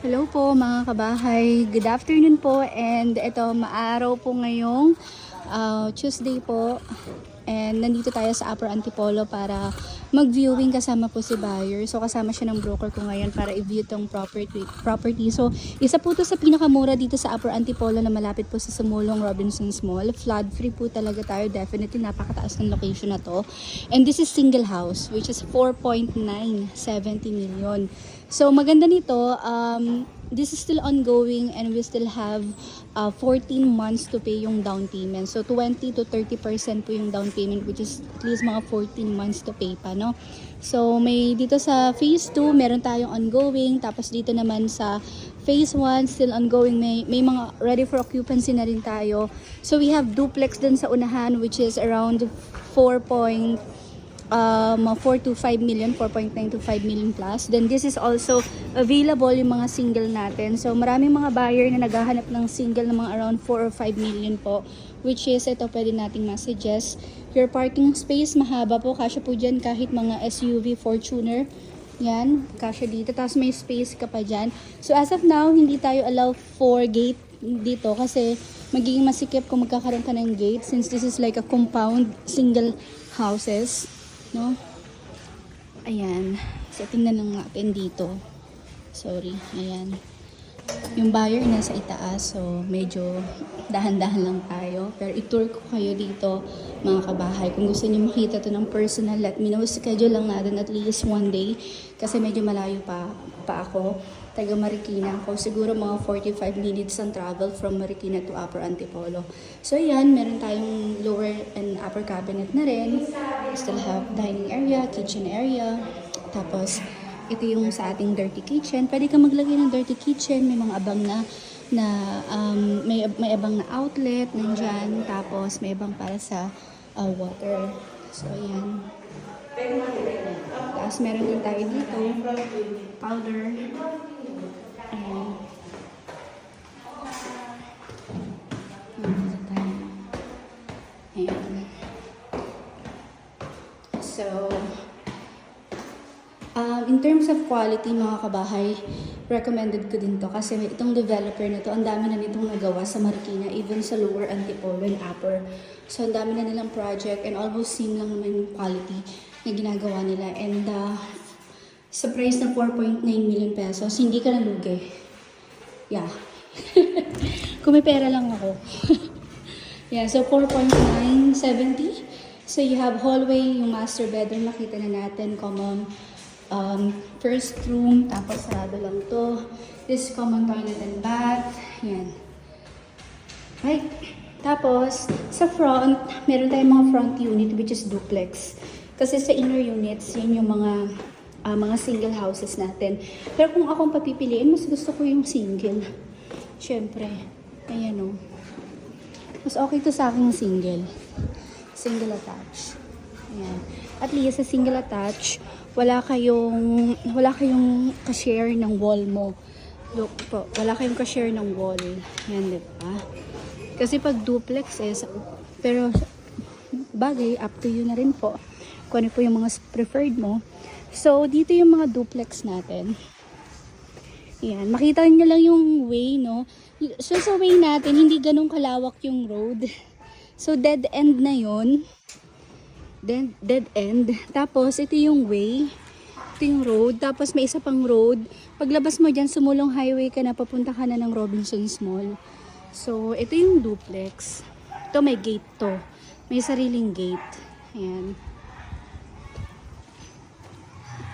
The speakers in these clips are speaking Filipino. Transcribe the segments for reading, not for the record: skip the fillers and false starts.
Hello po mga kabahay, good afternoon po, and ito maaraw po ngayong Tuesday po, and nandito tayo sa Upper Antipolo para mag-viewing kasama po si buyer. So kasama siya ng broker ko ngayon para i-view tong property. So isa po to sa pinakamura dito sa Upper Antipolo na malapit po sa Sumulong Robinsons Mall. Flood free po talaga tayo, definitely napakataas ng location na to. And this is single house which is 4.970 million. So maganda nito, this is still ongoing and we still have 14 months to pay yung down payment. So 20 to 30% po yung down payment, which is at least mga 14 months to pay pa, no? So may dito sa phase 2 meron tayong ongoing, tapos dito naman sa phase 1 still ongoing, may mga ready for occupancy na rin tayo. So we have duplex din sa unahan which is around 4 to 5 million, 4.9 to 5 million plus. Then this is also available yung mga single natin. So maraming mga buyer na naghahanap ng single na mga around 4 or 5 million po, which is ito pwede nating masuggest. Your parking space mahaba po, kasya po dyan kahit mga SUV, Fortuner. Yan, kasya dito. Tapos may space ka pa dyan. So as of now, hindi tayo allow for gate dito kasi magiging masikip kung magkakaroon ka ng gate, since this is like a compound single houses, no? Ayan. So, tingnan lang natin dito. Sorry. Ayan. Yung buyer nasa itaas. So, medyo dahan-dahan lang tayo. Pero i-tour ko kayo dito, mga kabahay. Kung gusto niyo makita to ng personal, let me know. Schedule lang natin at least one day. Kasi medyo malayo pa ako. Taga Marikina ako. Siguro mga 45 minutes ang travel from Marikina to Upper Antipolo. So yan, meron tayong lower and upper cabinet na rin. We still have dining area, kitchen area. Tapos, ito yung sa ating dirty kitchen. Pwede ka maglagay ng dirty kitchen. May mga abang na may abang na outlet nandyan. Tapos, may abang para sa water. So, yan. Tapos, meron din tayo dito. Powder. Ayan. Ayan. So, in terms of quality, mga kabahay, recommended ko din to kasi itong developer na to, ang dami na nitong nagawa sa Marikina, even sa lower Antipolo and upper. So, ang dami na nilang project and almost same lang naman yung quality na ginagawa nila. And sa price na 4.9 million pesos, hindi ka nalugi. Yeah. Kung may pera lang ako. Yeah, so 4.970. So you have hallway, yung master bedroom, nakita na natin, common first room, tapos sarado lang to. This common toilet and bath. Yan. Right. Tapos, sa front, meron tayong mga front unit which is duplex. Kasi sa inner units, yun yung mga single houses natin. Pero kung akong papipiliin, mas gusto ko yung single. Siyempre. Ayan o. Mas okay to sa akin yung single. Single attach. Ayan. At least sa single attach, wala kayong ka-share ng wall mo. Look po, wala kayong ka-share ng wall. Yan, diba? Kasi pag duplex pero bagay, up to you na rin po. Kung ano po yung mga preferred mo. So, dito yung mga duplex natin. Yan, makita nyo lang yung way, no? So, sa way natin, hindi ganun kalawak yung road. So, dead end na yun. Dead end. Tapos, ito yung way. Ito yung road. Tapos, may isa pang road. Paglabas mo dyan, Sumulong Highway ka na, papunta ka na ng Robinsons Mall. So, ito yung duplex. Ito, may gate to. May sariling gate. Ayan.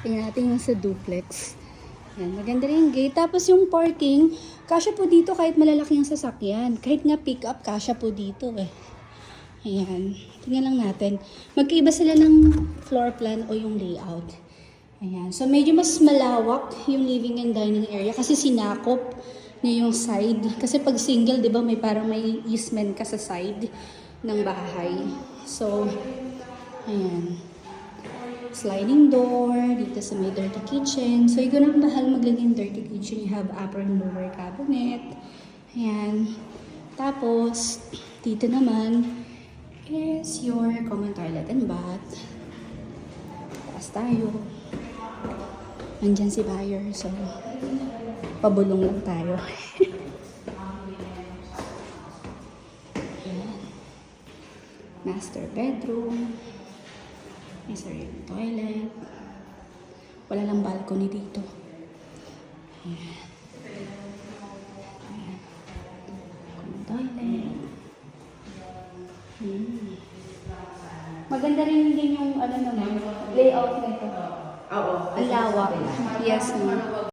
Tingnan natin yung sa duplex. Ayan, maganda rin yung gate. Tapos yung parking, kasya po dito kahit malalaki yung sasakyan. Kahit nga pick up, kasya po dito eh. Ayan. Tingnan lang natin. Magkaiba sila ng floor plan o yung layout. Ayan. So medyo mas malawak yung living and dining area kasi sinakop niya yung side. Kasi pag single, di ba, may parang may easement ka sa side ng bahay. So, ayan. Sliding door, dito sa may dirty kitchen. So, ikaw nang bahal maglagay ng dirty kitchen. You have upper and lower cabinet. Ayan. Tapos, dito naman is your common toilet and bath. Taas tayo. Nandyan si buyer. So, Pabulong lang tayo. Ayan. Master bedroom. May sariling toilet. Wala lang balcony dito. Ayan. Ayan. Toilet. Maganda rin din yung ano naman, layout nito. Oo. Ang lawak. Yes, ma'am.